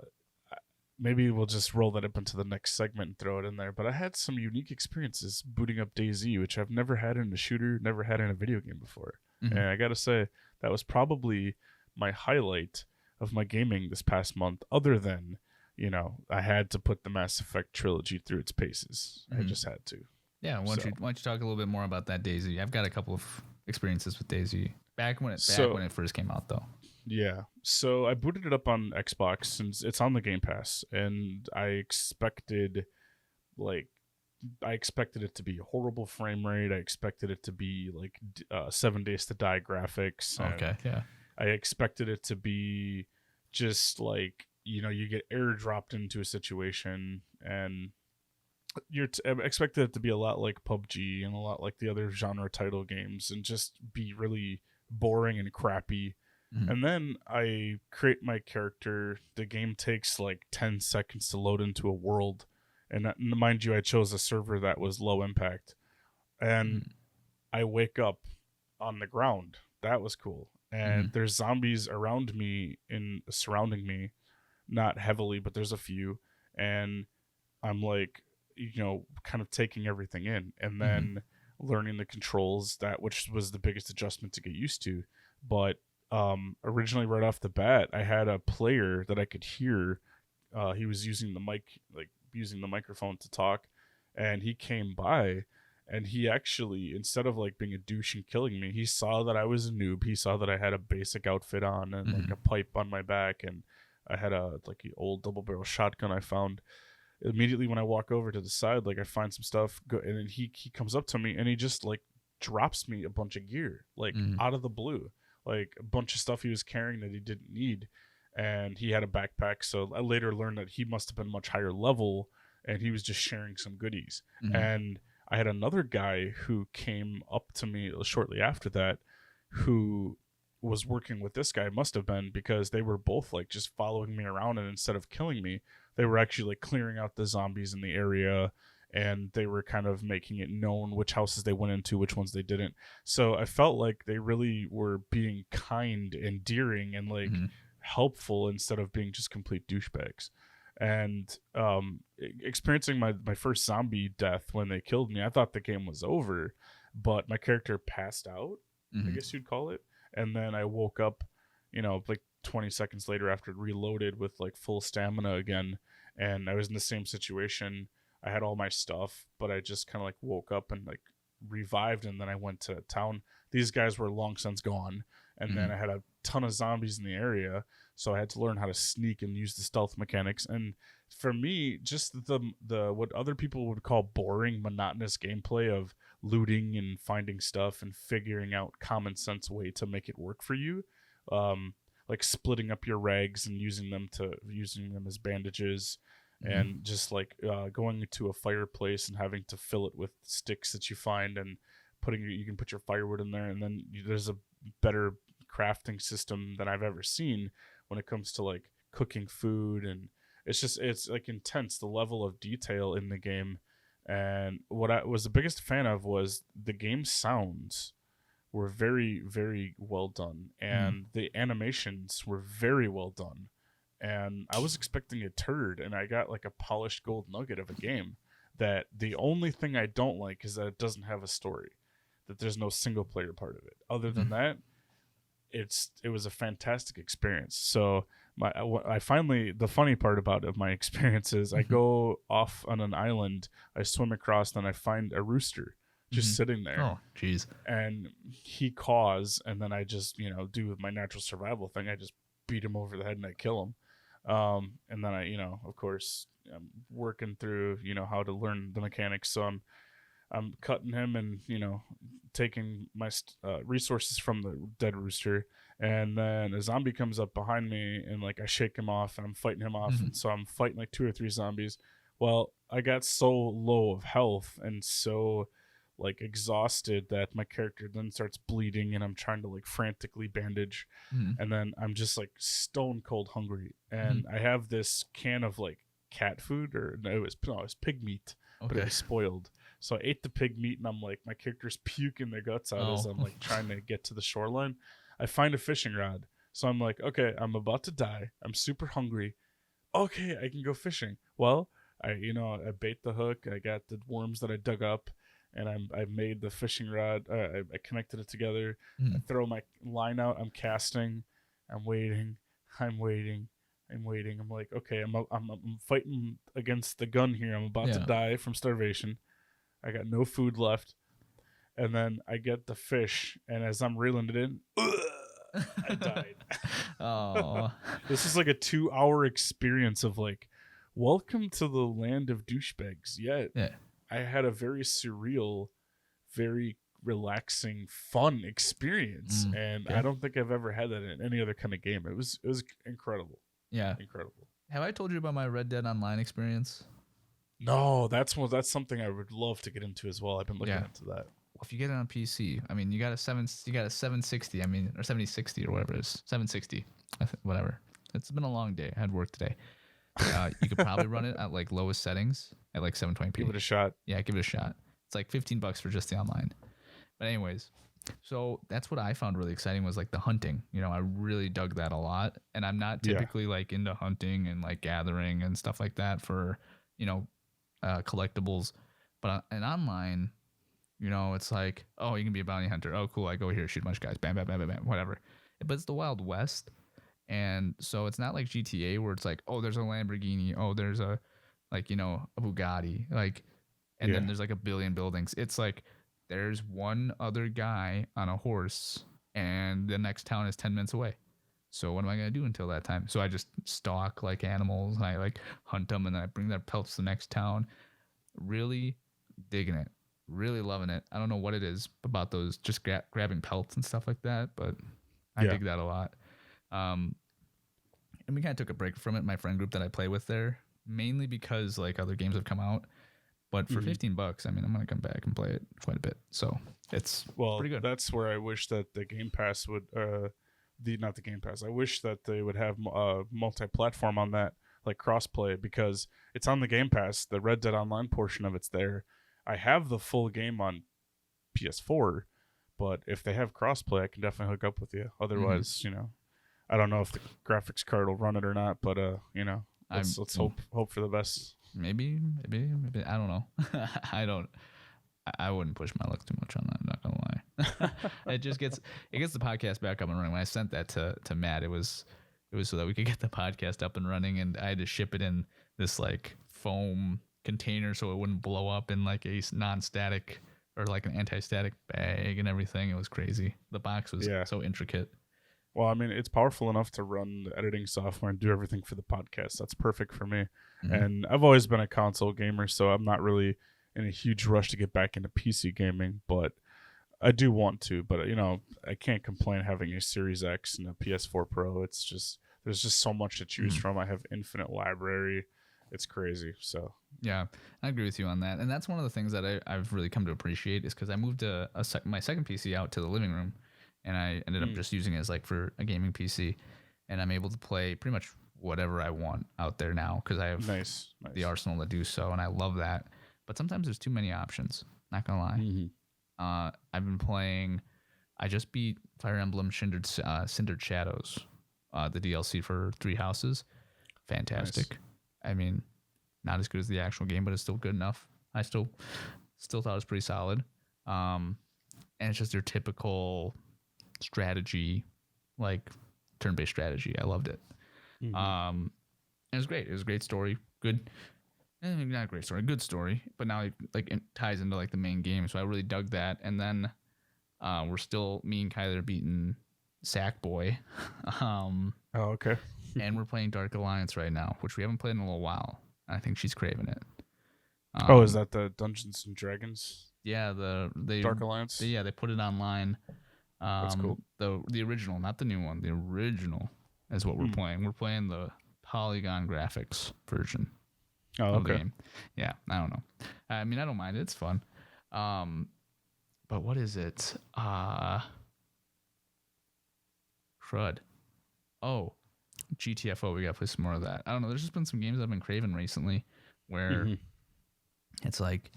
maybe we'll just roll that up into the next segment and throw it in there. But I had some unique experiences booting up DayZ, which I've never had in a shooter, never had in a video game before. And Mhm. I gotta say, that was probably my highlight of my gaming this past month, other than, I had to put the Mass Effect trilogy through its paces. I Mhm. just had to. Yeah, So, why don't you talk a little bit more about that DayZ? I've got a couple of experiences with DayZ back so when it first came out, though. yeah. So I booted it up on Xbox since it's on the Game Pass, and like I expected it to be a horrible frame rate. I expected it to be like 7 Days to Die graphics, Okay, and yeah. I expected it to be just like you get airdropped into a situation, and I expected it to be a lot like PUBG and a lot like the other genre title games, and just be really boring and crappy. Mhm. And then I create my character. The game takes like 10 seconds to load into a world. And mind you, I chose a server that was low impact. And Mhm. I wake up on the ground. That was cool. And Mhm. there's zombies around me and surrounding me, not heavily, but there's a few. And I'm like, kind of taking everything in, and Mhm. then learning the controls, that which was the biggest adjustment to get used to. But originally, right off the bat, I had a player that I could hear. He was using the mic, like using the microphone to talk, and he came by. And he actually, instead of like being a douche and killing me, he saw that I was a noob. He saw that I had a basic outfit on and like Mhm. a pipe on my back, and I had a like an old double barrel shotgun I found. Immediately when I walk over to the side, like I find some stuff, and then he comes up to me and he just like drops me a bunch of gear, like Mhm. out of the blue, like a bunch of stuff he was carrying that he didn't need. And he had a backpack, so I later learned that he must have been much higher level, and he was just sharing some goodies. Mhm. And I had another guy who came up to me shortly after that, who was working with this guy, must have been, because they were both like just following me around, and instead of killing me, they were actually like clearing out the zombies in the area, and they were kind of making it known which houses they went into, which ones they didn't. So I felt like they really were being kind, endearing, and like Mhm. helpful, instead of being just complete douchebags. And experiencing my first zombie death when they killed me, I thought the game was over, but my character passed out, I Mhm. guess you'd call it. And then I woke up, like 20 seconds later after it reloaded with like full stamina again. And I was in the same situation. I had all my stuff, but I just kind of like woke up and like revived. And then I went to town. These guys were long since gone. And then Mhm. I had a ton of zombies in the area. So I had to learn how to sneak and use the stealth mechanics. And for me, just the what other people would call boring, monotonous gameplay of looting and finding stuff and figuring out common sense way to make it work for you, like splitting up your rags and using them as bandages, Mhm. and just like going into a fireplace and having to fill it with sticks that you find, and you can put your firewood in there, and then there's a better crafting system than I've ever seen when it comes to like cooking food. And it's like intense, the level of detail in the game. And what I was the biggest fan of was the game sounds were very, very well done, Mhm. and the animations were very well done. And I was expecting a turd, and I got like a polished gold nugget of a game. That the only thing I don't like is that it doesn't have a story, that there's no single player part of it. Other than Mhm. that, it was a fantastic experience. So I finally, the funny part about it, my experience is I Mhm. go off on an island, I swim across, then I find a rooster just Mhm. sitting there, Oh, jeez. and he caws, and then I just do my natural survival thing. I just beat him over the head and I kill him. And then I of course I'm working through how to learn the mechanics. So I'm cutting him and taking my resources from the dead rooster, and then a zombie comes up behind me and like I shake him off and I'm fighting him off, Mhm. and so I'm fighting like two or three zombies. Well, I got so low of health and so like exhausted that my character then starts bleeding and I'm trying to like frantically bandage, Mhm. and then I'm just like stone cold hungry, Mhm. and I have this can of like cat food, or no, it was pig meat, but it Okay. was spoiled. So I ate the pig meat and I'm like, my character's puking their guts out as Oh. I'm like trying to get to the shoreline. I find a fishing rod. So I'm like, okay, I'm about to die. I'm super hungry. Okay, I can go fishing. Well, I bait the hook. I got the worms that I dug up, and I made the fishing rod. I connected it together. I Mhm. throw my line out. I'm casting. I'm waiting. I'm waiting. I'm waiting. I'm like, okay, I'm fighting against the gun here. I'm about to Yeah. die from starvation. I got no food left, and then I get the fish, and as I'm reeling it in, I died. Oh. This is like a 2 hour experience of like, welcome to the land of douchebags. Yet Yeah. I had a very surreal, very relaxing, fun experience, and I Okay. don't think I've ever had that in any other kind of game. It was incredible, Yeah. incredible. Have I told you about my Red Dead Online experience? No, that's something I would love to get into as well. I've been looking Yeah. into that. Well, if you get it on PC, I mean, you got a 760. I mean, or 7060 or whatever it is, 760. Whatever. It's been a long day. I had work today. You could probably run it at like lowest settings at like Give 720p. it a shot. Yeah, give it a shot. It's like $15 for just the online. But anyways, so that's what I found really exciting was like the hunting. You know, I really dug that a lot, and I'm not Yeah. typically like into hunting and like gathering and stuff like that for you know collectibles. But in online, you know, it's like, oh, you can be a bounty hunter. Oh, cool. I go here, shoot a bunch of guys, bam, bam, bam, bam, bam, whatever. But it's the Wild West, and so it's not like GTA where it's like, oh, there's a Lamborghini, oh, there's a like a Bugatti, like, and then Yeah. there's like a billion buildings. It's like there's one other guy on a horse, and the next town is 10 minutes away. So what am I gonna do until that time? So I just stalk like animals, and I like hunt them, and then I bring their pelts to the next town. Really digging it, really loving it. I don't know what it is about those just grabbing pelts and stuff like that, but I Yeah. dig that a lot. Um, and we kind of took a break from it, my friend group that I play with there, mainly because like other games have come out. But for Mhm. $15, I mean, I'm gonna come back and play it quite a bit. So it's Well, pretty good. that's where I wish that the Game Pass would the not the Game Pass. I wish that they would have multi-platform on that, like crossplay, because it's on the Game Pass. The Red Dead Online portion of it's there. I have the full game on PS4, but if they have crossplay, I can definitely hook up with you. Mm-hmm. Otherwise, I don't know if the graphics card will run it or not, but I'm let's hope for the best. maybe I don't know. I don't. I wouldn't push my luck too much on that. I'm not gonna lie. It gets the podcast back up and running. When I sent that to Matt, it was so that we could get the podcast up and running, and I had to ship it in this like foam container so it wouldn't blow up in like a non-static or like an anti-static bag and everything. It was crazy. The box was Yeah. so intricate. Well, I mean, it's powerful enough to run the editing software and do everything for the podcast. That's perfect for me. Mhm. And I've always been a console gamer, so I'm not really in a huge rush to get back into PC gaming, but I do want to. But, I can't complain having a Series X and a PS4 Pro. It's just, there's just so much to choose Mhm. from. I have infinite library. It's crazy. So, Yeah, I agree with you on that, and that's one of the things that I've really come to appreciate is because I moved my second PC out to the living room, and I ended up Mm. just using it as like for a gaming PC, and I'm able to play pretty much whatever I want out there now because I have nice. the arsenal to do so, and I love that. But sometimes there's too many options. Not gonna lie. Mhm. I've been playing. I just beat Fire Emblem Cindered Shadows, the DLC for Three Houses. Fantastic. I mean, not as good as the actual game, but it's still good enough. I still thought it was pretty solid. And it's just your typical strategy, like turn-based strategy. I loved it. Mhm. It was great. It was a great story. Good. Not a great story. Good story. But now it ties into like the main game, so I really dug that. And then we're still me and Kyler beating Sackboy. Oh, okay. And we're playing Dark Alliance right now, which we haven't played in a little while. I think she's craving it. Oh, is that the Dungeons and Dragons Yeah, Dark Alliance? they put it online. That's cool. The original, not the new one. The original is what we're playing. We're playing the polygon graphics version. Oh, of the okay. game. Yeah, I don't know. I mean, I don't mind it. It's fun. But what is it? Crud. Oh, GTFO. We gotta play some more of that. I don't know. There's just been some games I've been craving recently, where it's like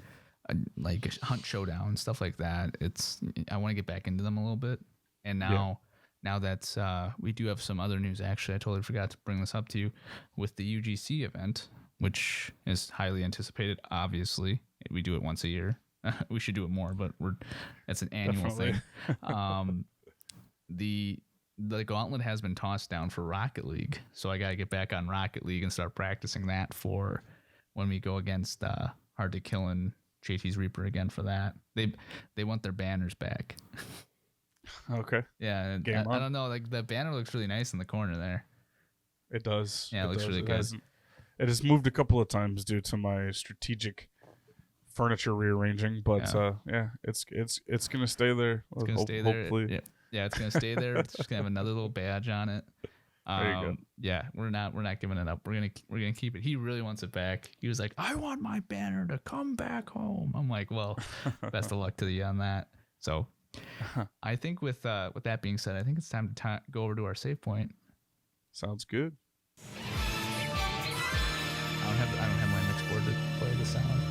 Hunt Showdown, stuff like that. I want to get back into them a little bit. And now that we do have some other news, actually, I totally forgot to bring this up to you with the UGC event, which is highly anticipated. Obviously, we do it once a year. We should do it more, but it's an annual Definitely. thing. The gauntlet has been tossed down for Rocket League, so I gotta get back on Rocket League and start practicing that for when we go against Hard to Kill and JT's Reaper again for that. They want their banners back. Okay. Yeah, I don't know. Like the banner looks really nice in the corner there. It does. Yeah, it looks really good. It has moved a couple of times due to my strategic furniture rearranging, but it's gonna stay there. It's gonna stay there. Hopefully. Yeah, it's gonna stay there. It's just gonna have another little badge on it. There you go. Yeah, we're not giving it up. We're gonna keep it. He really wants it back. He was like, I want my banner to come back home. I'm like, well, best of luck to you on that. So I think with that being said, I think it's time to go over to our save point. Sounds good. I don't have my mix board to play the sound.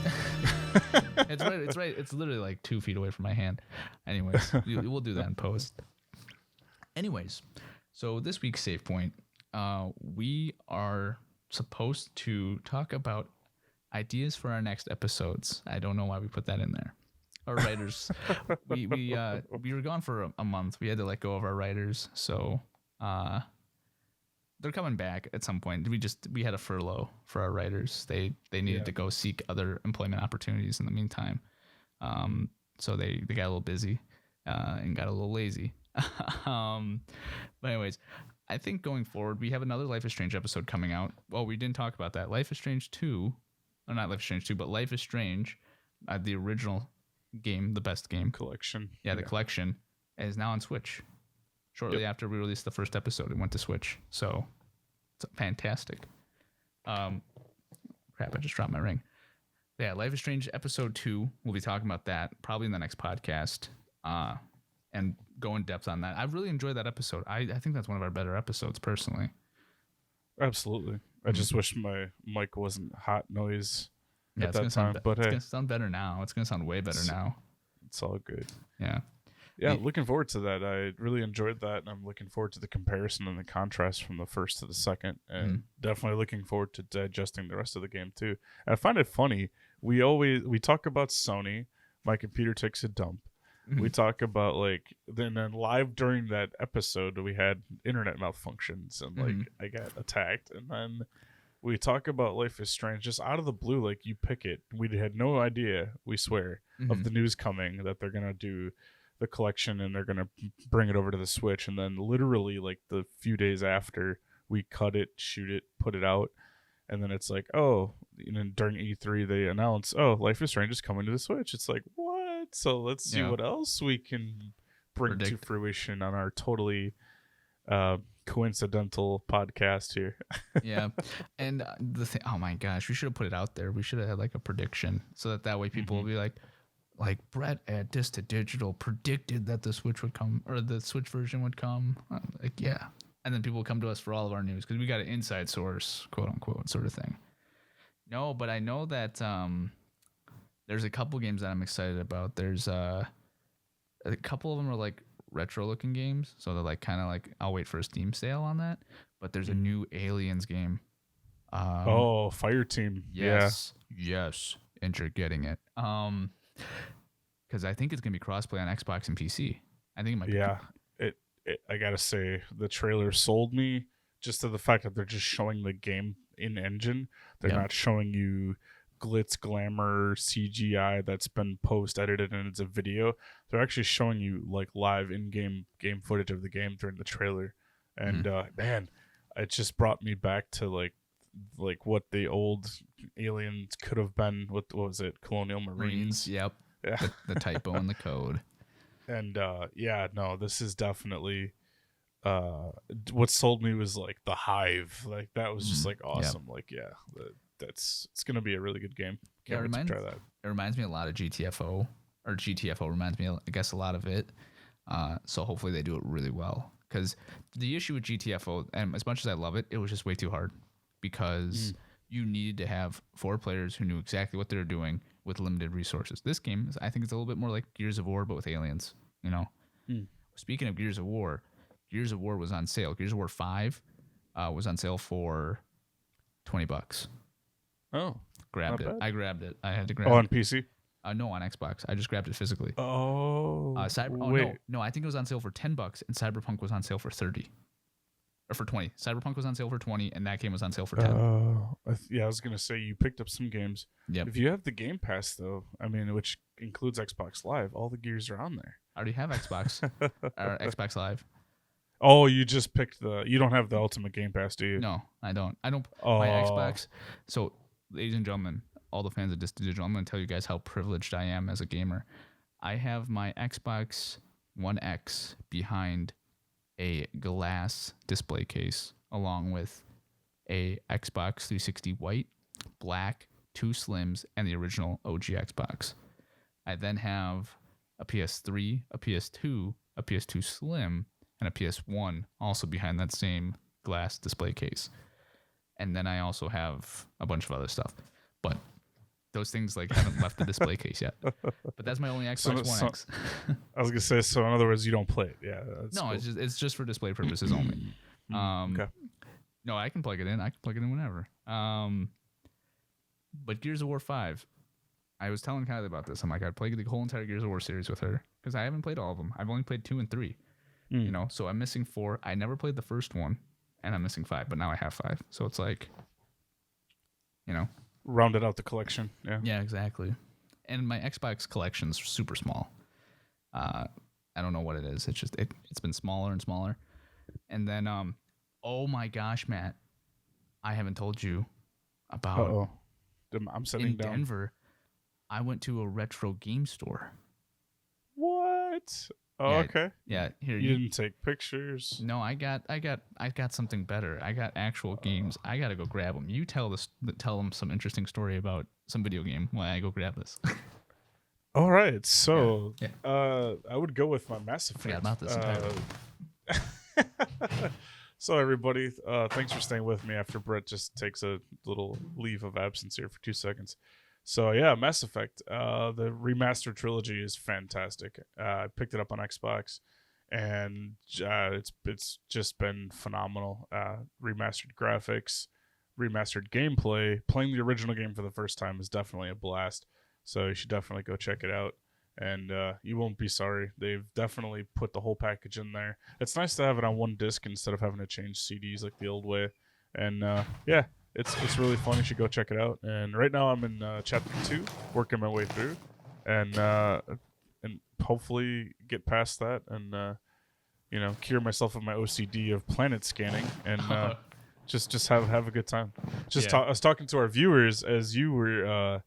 It's right. It's literally like 2 feet away from my hand. Anyways, we'll do that in post. Anyways, so this week's save point, we are supposed to talk about ideas for our next episodes. I don't know why we put that in there. Our writers, we were gone for a month. We had to let go of our writers, so they're coming back at some point. We had a furlough for our writers. They needed to go seek other employment opportunities in the meantime. So they got a little busy and got a little lazy. But anyways, I think going forward, we have another Life is Strange episode coming out. Well, we didn't talk about that. Life is Strange 2, or not Life is Strange 2, but Life is Strange, the original game, the best game collection. Yeah, the collection is now on Switch. Shortly after we released the first episode, it went to Switch. So it's fantastic. Crap, I just dropped my ring. Yeah, Life is Strange episode 2. We'll be talking about that probably in the next podcast. And go in depth on that. I really enjoyed that episode. I think that's one of our better episodes, personally. Absolutely. I just wish my mic wasn't hot noise at that time. Sound, but it's gonna sound better now. It's gonna sound way better now. It's all good. Yeah. Yeah, looking forward to that. I really enjoyed that, and I'm looking forward to the comparison and the contrast from the first to the second, and definitely looking forward to digesting the rest of the game too. And I find it funny. We talk about Sony. My computer takes a dump. We talk about then live during that episode we had internet malfunctions and I got attacked, and then we talk about Life is Strange just out of the blue. You pick it. We had no idea. We swear of the news coming that they're gonna do the collection and they're gonna bring it over to the Switch, and then literally the few days after we cut it, shoot it, put it out, and then it's during E3 they announce, Life is Strange is coming to the Switch. It's like, what? So let's see what else we can bring to fruition on our totally coincidental podcast here. Yeah, and the thing, oh my gosh, we should have put it out there. We should have had a prediction so that way people will be like Brett at Dis to Digital predicted that the Switch would come, or the Switch version would come. Yeah. And then people will come to us for all of our news because we got an inside source, quote unquote, sort of thing. No, but I know that there's a couple games that I'm excited about. There's a couple of them are retro looking games. So they're kind of I'll wait for a Steam sale on that. But there's a new Aliens game. Fireteam. Yes. Yes. And you're getting it. Because I think it's gonna be crossplay on Xbox and PC. I think it might be. Yeah, I gotta say the trailer sold me just to the fact that they're just showing the game in engine. They're not showing you glitz, glamour, CGI that's been post edited and it's a video. They're actually showing you live in game footage of the game during the trailer, and man, it just brought me back to what the old Aliens could have been. What was it? Colonial Marines. Yep. Yeah. The typo in the code. And this is definitely what sold me was the Hive. That was just awesome. Yep. it's gonna be a really good game. Yeah, Can't wait to try that. it reminds me a lot of GTFO, or GTFO reminds me, I guess, a lot of it. So hopefully they do it really well. Because the issue with GTFO, and as much as I love it, it was just way too hard because you needed to have 4 players who knew exactly what they were doing with limited resources. This game, I think it's a little bit more like Gears of War, but with aliens. You know. Speaking of Gears of War was on sale. Gears of War 5 was on sale for $20. Oh, Grabbed not it. bad. I grabbed it. I had to grab Oh, on it. PC. No, on Xbox. I just grabbed it physically. Oh, wait. No, I think it was on sale for $10, and Cyberpunk was on sale for 30, or for 20. Cyberpunk was on sale for 20, and that game was on sale for 10. Yeah, I was gonna say you picked up some games. Yep. If you have the Game Pass, though, I mean, which includes Xbox Live, all the Gears are on there. I already have Xbox or Xbox Live. Oh, you just picked you don't have the Ultimate Game Pass, do you? No, I don't. Oh. My Xbox. So, ladies and gentlemen, all the fans of Disc Digital, I'm going to tell you guys how privileged I am as a gamer. I have my Xbox One X behind a glass display case, along with a Xbox 360 white, black, 2 slims, and the original OG Xbox. I then have a PS3, a PS2, a PS2 Slim, and a PS1 also behind that same glass display case. And then I also have a bunch of other stuff. But those things like haven't left the display case yet. But that's my only Xbox One X. I was gonna say, so in other words, you don't play it. Yeah. No, cool. it's just for display purposes only. Okay. No, I can plug it in. I can plug it in whenever. But Gears of War 5, I was telling Kylie about this. I'm like, I'd play the whole entire Gears of War series with her because I haven't played all of them. I've only played 2 and 3. You know, so I'm missing 4. I never played the first one, and I'm missing 5, but now I have 5. So it's like, you know, rounded out the collection. Yeah. Yeah, exactly. And my Xbox collection's super small. I don't know what it is. It's just it's been smaller and smaller. And then oh my gosh, Matt, I haven't told you about I'm sitting in down. Denver. I went to a retro game store. What? Oh, Yeah, okay. Yeah, here You didn't take pictures. No, I got something better. I got actual games. I gotta go grab them. You tell them some interesting story about some video game while I go grab this. All right, so Yeah. I would go with my Mass Effect. Forgot about this entirely. So everybody, thanks for staying with me after Brett just takes a little leave of absence here for 2 seconds. So yeah, Mass Effect, the remastered trilogy is fantastic. I picked it up on Xbox, and it's just been phenomenal. Remastered graphics, remastered gameplay. Playing the original game for the first time is definitely a blast. So you should definitely go check it out, and you won't be sorry. They've definitely put the whole package in there. It's nice to have it on one disc instead of having to change CDs like the old way. And yeah. It's really fun. You should go check it out. And right now I'm in chapter 2, working my way through, and hopefully get past that and cure myself of my OCD of planet scanning and just have a good time. I was talking to our viewers as you were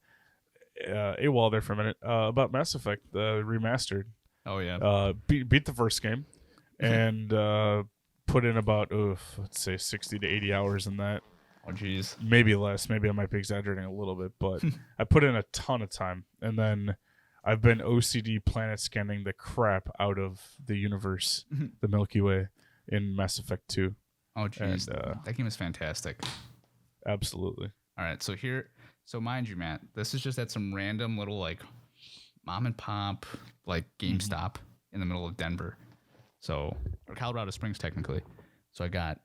AWOL there for a minute about Mass Effect remastered. Oh yeah. Beat the first game and put in about let's say 60 to 80 hours in that. Oh, jeez. Maybe less. Maybe I might be exaggerating a little bit, but I put in a ton of time. And then I've been OCD planet scanning the crap out of the universe, the Milky Way, in Mass Effect 2. Oh, jeez. That game is fantastic. Absolutely. All right. So mind you, Matt, this is just at some random little, like, mom and pop, like, GameStop in the middle of Denver. So, or Colorado Springs, technically. So I got...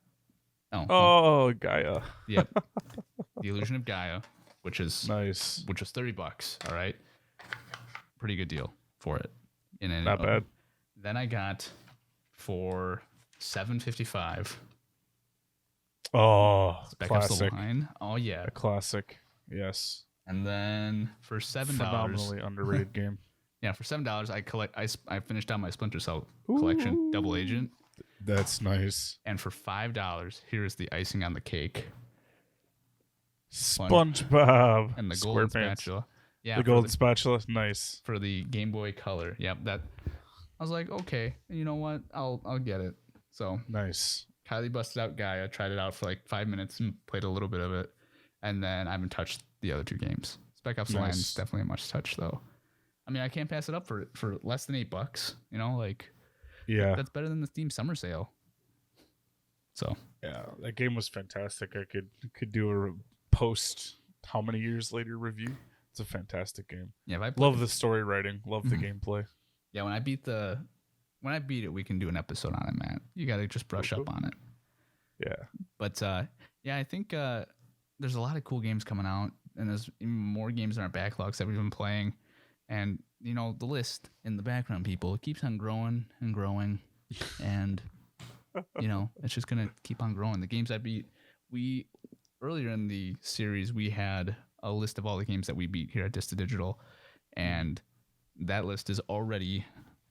Gaia. Yep. The Illusion of Gaia, which is nice. Which was $30. All right. Pretty good deal for it. Not bad. Then I got for $7.55. Oh, Spec classic. Line. Oh yeah, a classic. Yes. And then for $7, phenomenally underrated game. Yeah, for $7, I finished out my Splinter Cell collection, Double Agent. That's nice. And for $5, here is the icing on the cake. SpongeBob and the golden spatula. Yeah, the golden spatula. Nice. For the Game Boy Color. Yep. That I was like, okay, you know what? I'll get it. So nice. Kylie busted out Gaia, tried it out for like 5 minutes and played a little bit of it. And then I haven't touched the other 2 games. Spec Ops: The Line is definitely a must touch, though. I mean, I can't pass it up for less than $8. You know, like, Yeah, that's better than the Steam Summer Sale. So yeah, that game was fantastic. I could do a post how many years later review. It's a fantastic game. yeah, if I Love the story writing. Love the gameplay. Yeah, when I beat it, we can do an episode on it, Matt. You got to just brush up on it. Yeah. But yeah, I think there's a lot of cool games coming out, and there's even more games in our backlogs that we've been playing. And you know, the list in the background, people, it keeps on growing and growing, and you know, it's just gonna keep on growing. The games I beat, we earlier in the series we had a list of all the games that we beat here at Dista Digital, and that list is already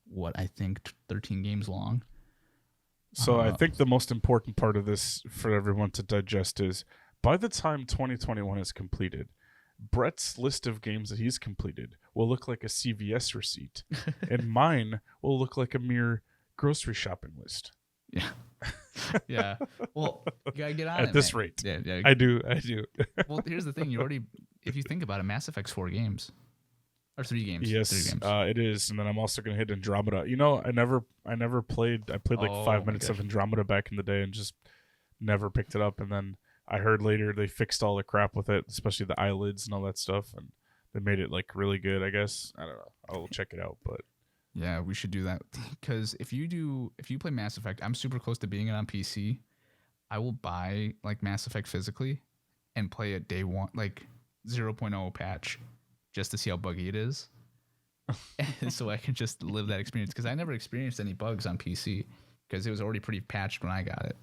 what I think 13 games long. So I think the most important part of this for everyone to digest is by the time 2021 is completed, Brett's list of games that he's completed will look like a CVS receipt, and mine will look like a mere grocery shopping list. Yeah. Yeah. Well, you gotta get on at it, this man. rate. Yeah. I do. Well, here's the thing. If you think about it, Mass Effect's 4 games. Or 3 games. Yes, 3 games. It is, and then I'm also gonna hit Andromeda. You know, I never played. I played like 5 minutes of Andromeda back in the day, and just never picked it up. And then I heard later they fixed all the crap with it, especially the eyelids and all that stuff, and they made it like really good. I guess I don't know. I'll check it out, but yeah, we should do that because if you play Mass Effect, I'm super close to beating it on PC. I will buy like Mass Effect physically and play it day 1, like 0.0 patch, just to see how buggy it is. And so I can just live that experience because I never experienced any bugs on PC because it was already pretty patched when I got it.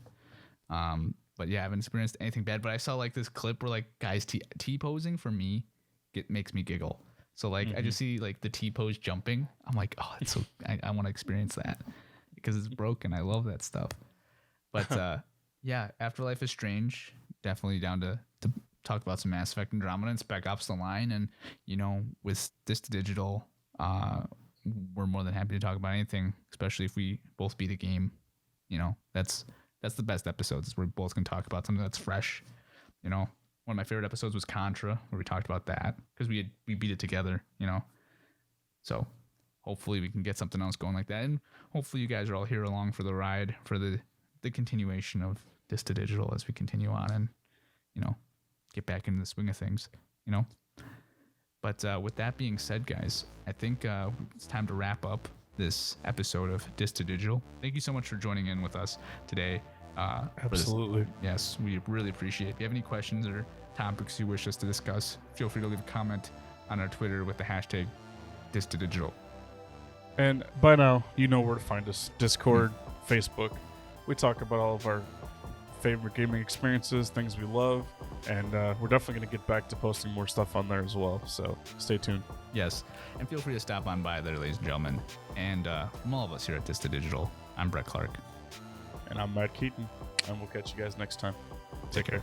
But yeah, I haven't experienced anything bad. But I saw like this clip where like guys T-posing for me makes me giggle. So like I just see like the T-pose jumping. I'm like, oh, it's so I want to experience that because it's broken. I love that stuff. But yeah, Afterlife is Strange. Definitely down to talk about some Mass Effect Andromeda and Spec Ops: The Line. And you know, with this digital, we're more than happy to talk about anything, especially if we both beat a game. You know, that's the best episodes. Is where we both can talk about something that's fresh. You know, one of my favorite episodes was Contra, where we talked about that because we beat it together. You know, so hopefully we can get something else going like that, and hopefully you guys are all here along for the ride for the continuation of Dista Digital as we continue on and you know get back into the swing of things. You know, but with that being said, guys, I think it's time to wrap up this episode of Dista Digital. Thank you so much for joining in with us today. Absolutely. Yes, we really appreciate it. If you have any questions or topics you wish us to discuss, feel free to leave a comment on our Twitter with the hashtag DistaDigital. And by now, you know where to find us. Discord, Facebook. We talk about all of our favorite gaming experiences, things we love, and we're definitely going to get back to posting more stuff on there as well. So stay tuned. Yes, and feel free to stop on by there, ladies and gentlemen. And from all of us here at Dista Digital, I'm Brett Clark. And I'm Matt Keaton, and we'll catch you guys next time. Take care.